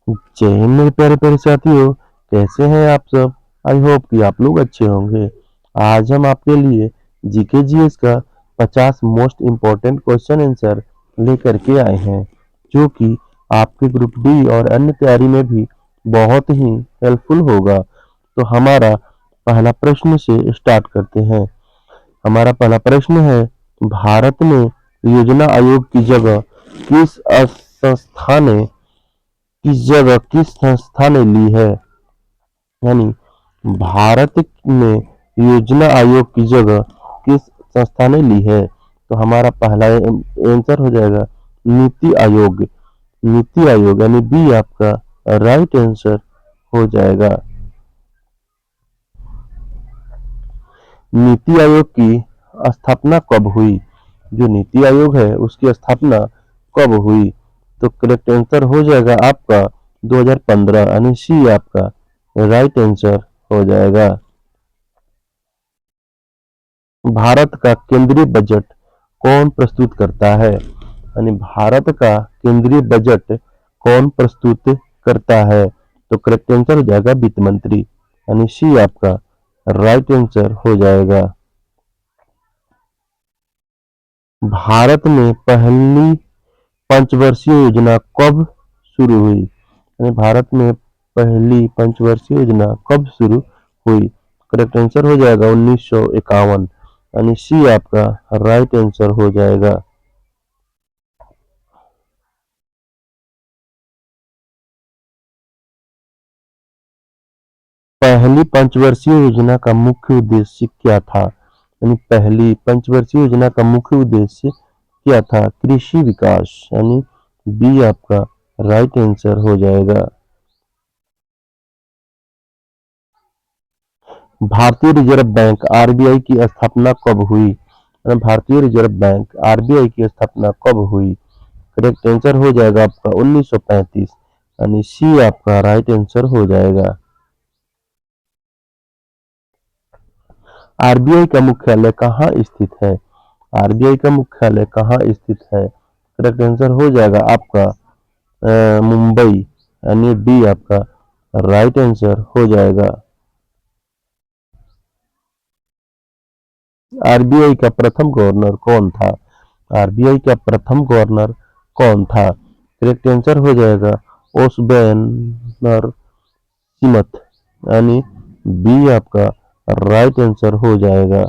जय हिंद मेरे प्यारे प्यारे साथियों, कैसे हैं आप सब। आई होप कि आप लोग अच्छे होंगे। आज हम आपके लिए जीके जीएस का 50 मोस्ट इम्पोर्टेंट क्वेश्चन आंसर लेकर के आए हैं, जो कि आपके ग्रुप डी और अन्य तैयारी में भी बहुत ही हेल्पफुल होगा। तो हमारा पहला प्रश्न से स्टार्ट करते हैं। हमारा पहला प्रश्न है, भारत में योजना आयोग की जगह किस संस्था ने ली है। यानी भारत में योजना आयोग की जगह किस संस्था ने ली है। तो हमारा पहला आंसर हो जाएगा नीति आयोग। नीति आयोग यानी बी आपका राइट आंसर हो जाएगा। नीति आयोग की स्थापना कब हुई। जो नीति आयोग है उसकी स्थापना कब हुई। तो करेक्ट आंसर हो जाएगा आपका 2015 यानी सी आपका राइट आंसर हो जाएगा। भारत का केंद्रीय बजट कौन प्रस्तुत करता है। यानी भारत का केंद्रीय बजट कौन प्रस्तुत करता है। तो करेक्ट आंसर हो जाएगा वित्त मंत्री यानी सी आपका राइट आंसर हो जाएगा। भारत में पहली पंचवर्षीय योजना कब शुरू हुई। यानी भारत में पहली पंचवर्षीय योजना कब शुरू हुई। करेक्ट आंसर हो जाएगा 1951 यानी सी आपका राइट आंसर हो जाएगा। पहली पंचवर्षीय योजना का मुख्य उद्देश्य क्या था। यानी पहली पंचवर्षीय योजना का मुख्य उद्देश्य क्या था। कृषि विकास यानी बी आपका राइट आंसर हो जाएगा। भारतीय रिजर्व बैंक आरबीआई की स्थापना कब हुई। भारतीय रिजर्व बैंक आरबीआई की स्थापना कब हुई। करेक्ट आंसर हो जाएगा आपका 1935 यानी सी आपका राइट आंसर हो जाएगा। आरबीआई का मुख्यालय कहाँ स्थित है। आरबीआई का मुख्यालय कहाँ स्थित है। करेक्ट आंसर हो जाएगा आपका मुंबई यानी डी आपका राइट आंसर हो जाएगा। आरबीआई का प्रथम गवर्नर कौन था। आरबीआई का प्रथम गवर्नर कौन था। करेक्ट आंसर हो जाएगा ओसबेनर सिमथ यानी बी आपका राइट आंसर हो जाएगा।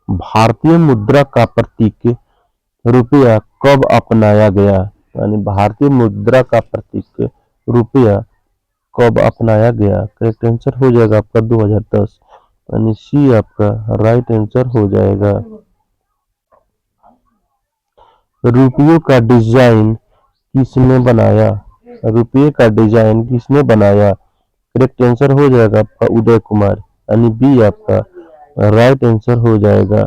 भारतीय मुद्रा का प्रतीक रुपया कब अपनाया गया। यानी भारतीय मुद्रा का प्रतीक रुपया कब अपनाया गया। करेक्ट आंसर हो जाएगा आपका 2010 यानी सी आपका राइट आंसर हो जाएगा। रुपयों का डिजाइन किसने बनाया। रुपये का डिजाइन किसने बनाया। करेक्ट आंसर हो जाएगा आपका उदय कुमार यानी बी आपका राइट आंसर हो जाएगा।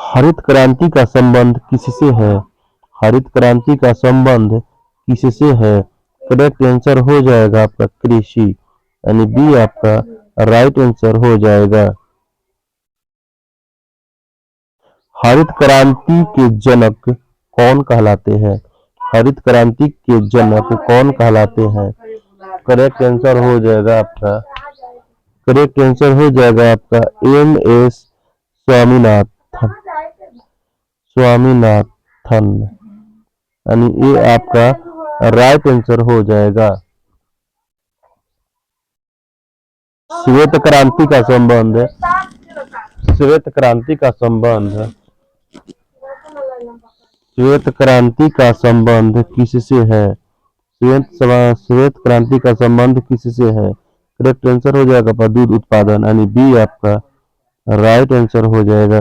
हरित क्रांति का संबंध किससे है। हरित क्रांति का संबंध किससे है। करेक्ट आंसर हो जाएगा आपका कृषि यानी बी आपका राइट आंसर हो जाएगा। हरित क्रांति के जनक कौन कहलाते हैं। हरित क्रांति के जनक कौन कहलाते हैं। करेक्ट आंसर हो जाएगा आपका एम एस स्वामीनाथन। स्वामीनाथन यानी ये आपका राइट आंसर हो जाएगा। श्वेत क्रांति का संबंध श्वेत क्रांति का संबंध श्वेत क्रांति का संबंध किससे है। श्वेत क्रांति का संबंध किससे है। करेक्ट आंसर हो जाएगा आपका दूध उत्पादन यानी बी आपका राइट आंसर हो जाएगा।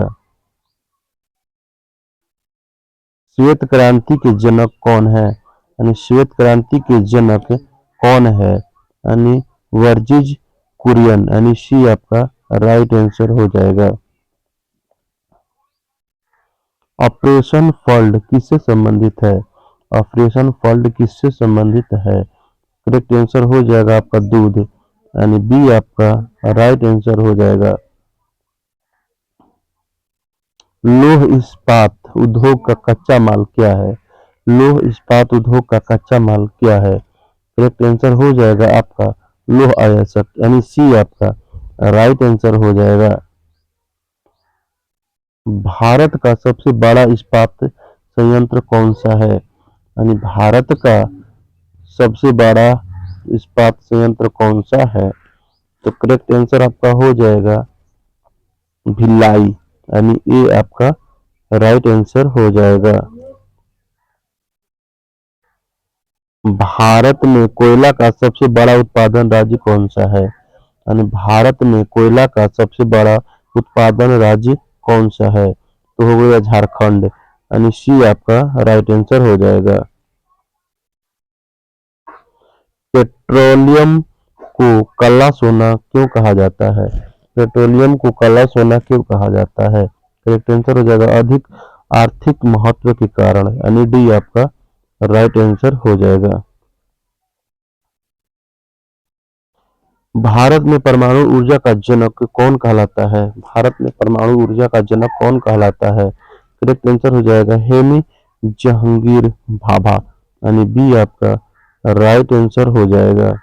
श्वेत क्रांति के जनक कौन है। यानी श्वेत क्रांति के जनक कौन है। यानी वर्जिज कुरियन यानी सी आपका राइट आंसर हो जाएगा। ऑपरेशन फ्लड किससे संबंधित है। ऑपरेशन फ्लड किससे संबंधित है। करेक्ट आंसर हो जाएगा आपका दूध यानी बी आपका राइट आंसर हो जाएगा। लौह इस्पात उद्योग का कच्चा माल क्या है? लौह इस्पात उद्योग का कच्चा माल क्या है? करेक्ट आंसर हो जाएगा आपका लौह अयस्क यानी सी आपका राइट आंसर हो जाएगा। भारत का सबसे बड़ा इस्पात संयंत्र कौन सा है? यानी भारत का सबसे बड़ा इस्पात संयंत्र कौन सा है? तो करेक्ट आंसर आपका हो जाएगा भिलाई यानी ए आपका राइट आंसर हो जाएगा। भारत में कोयला का सबसे बड़ा उत्पादन राज्य कौन सा है? यानी भारत में कोयला का सबसे बड़ा उत्पादन राज्य कौन सा है? तो हो गया झारखंड यानी सी आपका राइट आंसर हो जाएगा। पेट्रोलियम को काला सोना क्यों कहा जाता है? पेट्रोलियम को काला सोना क्यों कहा जाता है? करेक्ट आंसर हो जाएगा अधिक आर्थिक महत्व के कारण यानी डी आपका राइट आंसर हो जाएगा। भारत में परमाणु ऊर्जा का जनक कौन कहलाता है? भारत में परमाणु ऊर्जा का जनक कौन कहलाता है? करेक्ट आंसर हो जाएगा हेमी जहांगीर भाभा यानी बी आपका राइट आंसर हो जाएगा।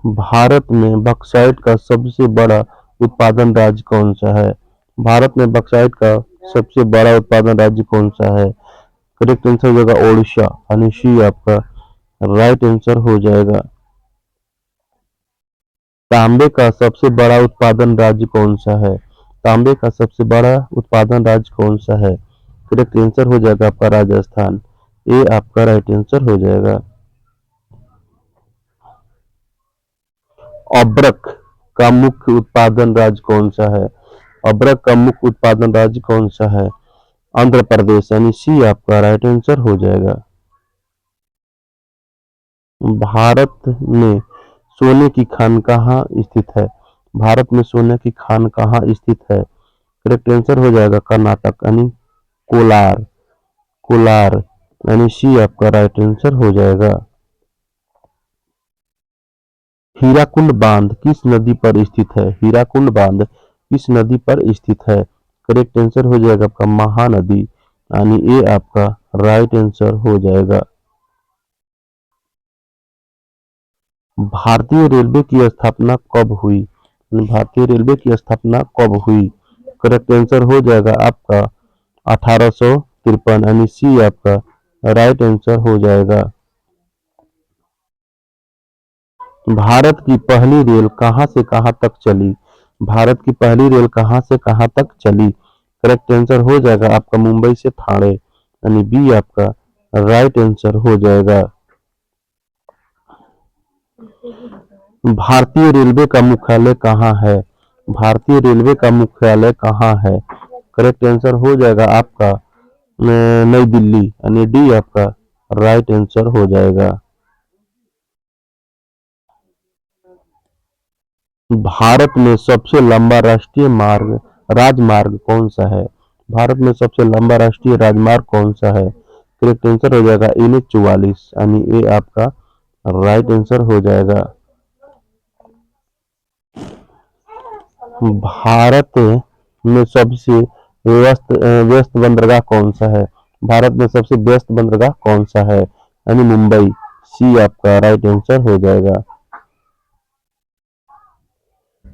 भारत में बक्साइट का सबसे बड़ा उत्पादन राज्य कौन सा है? भारत में बक्साइट का सबसे बड़ा उत्पादन राज्य कौन सा है? करेक्ट आंसर हो जाएगा ओडिशा यानी सी आपका राइट आंसर हो जाएगा। तांबे का सबसे बड़ा उत्पादन राज्य कौन सा है? तांबे का सबसे बड़ा उत्पादन राज्य कौन सा है? करेक्ट आंसर हो जाएगा आपका राजस्थान ए आपका राइट आंसर हो जाएगा। अब्रक का मुख्य उत्पादन राज्य कौन सा है? अब्रक का मुख्य उत्पादन राज्य कौन सा है? आंध्र प्रदेश यानी सी आपका राइट आंसर हो जाएगा। भारत में सोने की खान कहाँ स्थित है? भारत में सोने की खान कहाँ स्थित है? करेक्ट आंसर हो जाएगा कर्नाटक यानी कोलार कोलार यानी सी आपका राइट आंसर हो जाएगा। हीराकुंड बांध किस नदी पर स्थित है? हीराकुंड बांध किस नदी पर स्थित है? करेक्ट आंसर हो जाएगा आपका महानदी यानी ए आपका राइट आंसर हो जाएगा। भारतीय रेलवे की स्थापना कब हुई? भारतीय रेलवे की स्थापना कब हुई? करेक्ट आंसर हो जाएगा आपका 1853 यानी सी आपका राइट आंसर हो जाएगा। भारत की पहली रेल कहां से कहां तक चली? भारत की पहली रेल कहां से कहां तक चली? करेक्ट आंसर हो जाएगा आपका मुंबई से ठाणे यानी बी आपका राइट आंसर हो जाएगा। भारतीय रेलवे का मुख्यालय कहाँ है? भारतीय रेलवे का मुख्यालय कहाँ है? करेक्ट आंसर हो जाएगा आपका नई दिल्ली यानी डी आपका राइट आंसर हो जाएगा। भारत में सबसे लंबा राष्ट्रीय मार्ग राजमार्ग कौन सा है? भारत में सबसे लंबा राष्ट्रीय राजमार्ग कौन सा है? करेक्ट आंसर हो जाएगा NH 44 यानी ए आपका राइट आंसर हो जाएगा। भारत में सबसे व्यस्त बंदरगाह कौन सा है? भारत में सबसे व्यस्त बंदरगाह कौन सा है? यानी मुंबई सी आपका राइट आंसर हो जाएगा।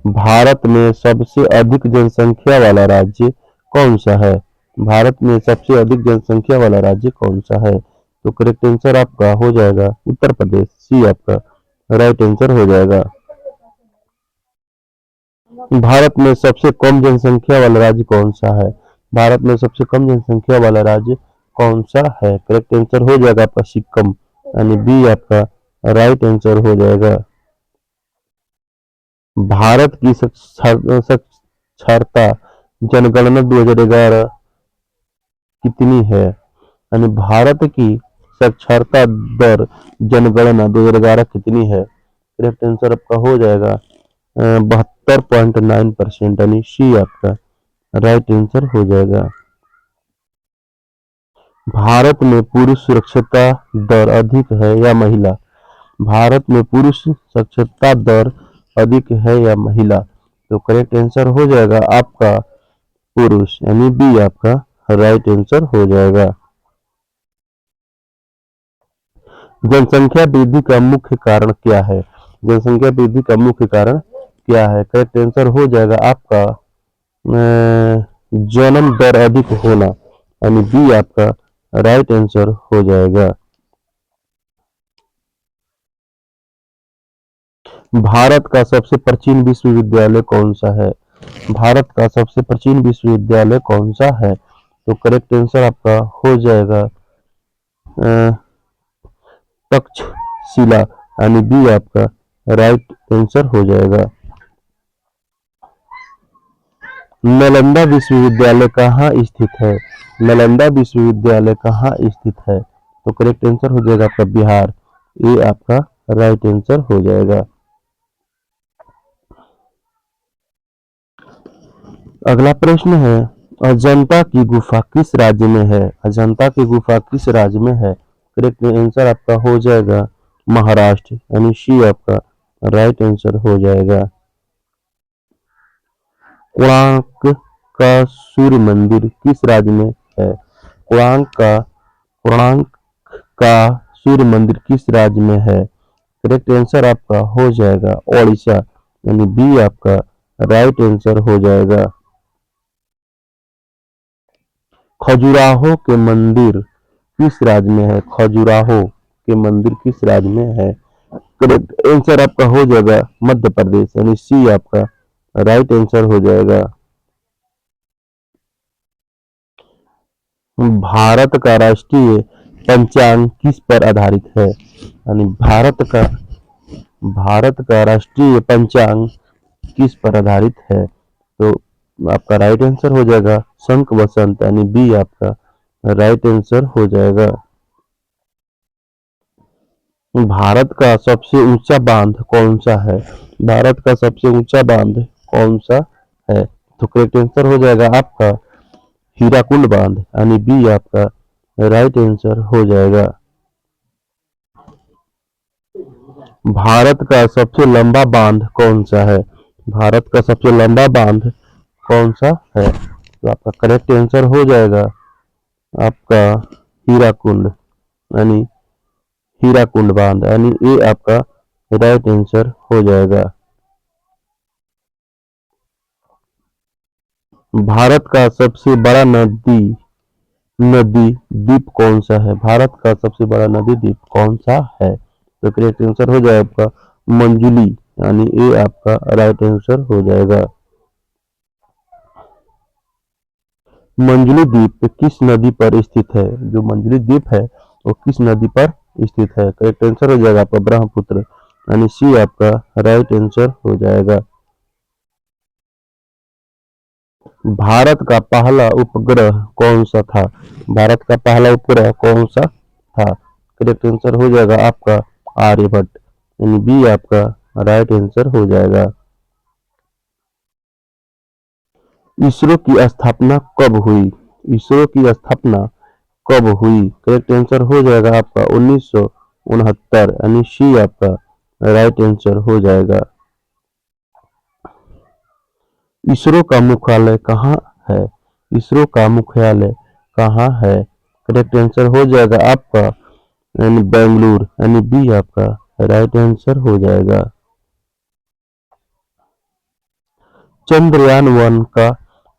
भारत में सबसे अधिक जनसंख्या वाला राज्य कौन सा है? भारत में सबसे अधिक जनसंख्या वाला राज्य कौन सा है? तो करेक्ट आंसर आपका हो जाएगा उत्तर प्रदेश सी आपका राइट आंसर हो जाएगा। भारत में सबसे कम जनसंख्या वाला राज्य कौन सा है? भारत में सबसे कम जनसंख्या वाला राज्य कौन सा है? करेक्ट आंसर हो जाएगा आपका सिक्किम यानी बी आपका राइट आंसर हो जाएगा। भारत की साक्षरता जनगणना 2011 कितनी है? यानी भारत की साक्षरता दर जनगणना 2011 कितनी है? करेक्ट आंसर आपका हो जाएगा 72.9% यानी सी आपका राइट आंसर हो जाएगा। भारत में पुरुष साक्षरता दर अधिक है या महिला? भारत में पुरुष साक्षरता दर अधिक है या महिला? तो करेक्ट आंसर हो जाएगा आपका पुरुष, यानी बी आपका राइट आंसर हो जाएगा। जनसंख्या वृद्धि का मुख्य कारण क्या है? जनसंख्या वृद्धि का मुख्य कारण क्या है? करेक्ट आंसर हो जाएगा आपका जन्म दर अधिक होना, यानी बी आपका राइट आंसर हो जाएगा। भारत का सबसे प्राचीन विश्वविद्यालय कौन सा है? भारत का सबसे प्राचीन विश्वविद्यालय कौन सा है? तो करेक्ट आंसर आपका हो जाएगा तक्षशिला, यानी बी आपका राइट आंसर हो जाएगा। नालंदा विश्वविद्यालय कहाँ स्थित है? नालंदा विश्वविद्यालय कहाँ स्थित है? तो करेक्ट आंसर हो जाएगा आपका बिहार, ये आपका राइट आंसर हो जाएगा। अगला प्रश्न है, अजंता की गुफा किस राज्य में है? अजंता की गुफा किस राज्य में है? करेक्ट आंसर आपका हो जाएगा महाराष्ट्र, यानी सी आपका राइट आंसर हो जाएगा। कोणार्क का सूर्य मंदिर किस राज्य में है? कोणार्क का सूर्य मंदिर किस राज्य में है? करेक्ट आंसर आपका हो जाएगा ओडिशा, यानी बी आपका राइट आंसर हो जाएगा। खजुराहो के मंदिर किस राज्य में है? खजुराहो के मंदिर किस राज्य में है? करेक्ट आंसर आपका हो जाएगा मध्य प्रदेश, यानी सी आपका राइट आंसर हो जाएगा। भारत का राष्ट्रीय पंचांग किस पर आधारित है? यानी भारत का राष्ट्रीय पंचांग किस पर आधारित है? तो आपका राइट आंसर हो जाएगा शंख वसंत, यानी बी आपका राइट आंसर हो जाएगा। भारत का सबसे ऊंचा बांध कौन सा है? भारत का सबसे ऊंचा बांध कौन सा है? तो करेक्ट आंसर हो जाएगा आपका हीराकुंड बांध, यानी बी आपका राइट आंसर हो जाएगा। भारत का सबसे लंबा बांध कौन सा है? भारत का सबसे लंबा बांध कौन सा है? तो आपका करेक्ट आंसर हो जाएगा आपका हीराकुंड, यानी हीराकुंड बांध, यानी ये आपका राइट आंसर हो जाएगा। भारत का सबसे बड़ा नदी नदी द्वीप कौन सा है? भारत का सबसे बड़ा नदी द्वीप कौन सा है? तो करेक्ट आंसर हो जाएगा आपका मंजुली, यानी ये आपका राइट आंसर हो जाएगा। मंजुली द्वीप किस नदी पर स्थित है? जो मंजुली द्वीप है वो किस नदी पर स्थित है? करेक्ट आंसर हो जाएगा आपका ब्रह्मपुत्र, यानी सी आपका राइट आंसर हो जाएगा। भारत का पहला उपग्रह कौन सा था? भारत का पहला उपग्रह कौन सा था? करेक्ट आंसर हो जाएगा आपका आर्यभट्ट, यानी बी आपका राइट आंसर हो जाएगा। इसरो की स्थापना कब हुई? इसरो की स्थापना कब हुई? करेक्ट आंसर हो जाएगा आपका 1969, यानी सी आपका राइट आंसर हो जाएगा। इसरो का मुख्यालय कहाँ है? इसरो का मुख्यालय कहाँ है? करेक्ट आंसर हो जाएगा आपका यानी बेंगलुरु, यानी बी आपका राइट आंसर हो जाएगा। चंद्रयान 1 का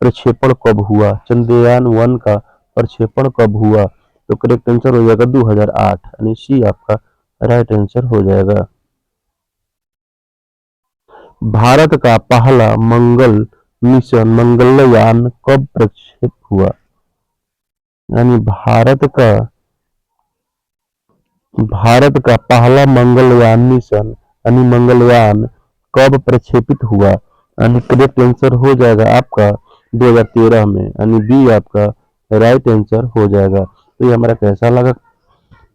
प्रक्षेपण कब हुआ? चंद्रयान 1 का प्रक्षेपण कब हुआ? तो करेक्ट आंसर हो जाएगा 2008, यानी सी आपका राइट आंसर हो जाएगा। भारत का पहला मंगल मिशन मंगलयान कब प्रक्षेपित हुआ? यानी भारत का पहला मंगलयान मिशन यानी मंगलयान कब प्रक्षेपित हुआ? यानी करेक्ट आंसर हो जाएगा आपका 2013 में, यानी बी आपका राइट आंसर हो जाएगा। तो ये हमारा कैसा लगा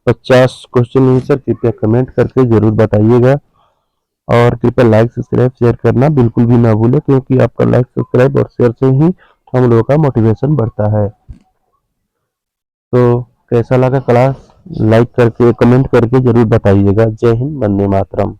50 क्वेश्चन आंसर कृपया कमेंट करके जरूर बताइएगा और कृपया लाइक सब्सक्राइब शेयर करना बिल्कुल भी ना भूलें, क्योंकि आपका लाइक सब्सक्राइब और शेयर से ही हम लोगों का मोटिवेशन बढ़ता है। तो कैसा लगा क्लास लाइक करके कमेंट करके जरूर बताइएगा। जय हिंद, वंदे मातरम।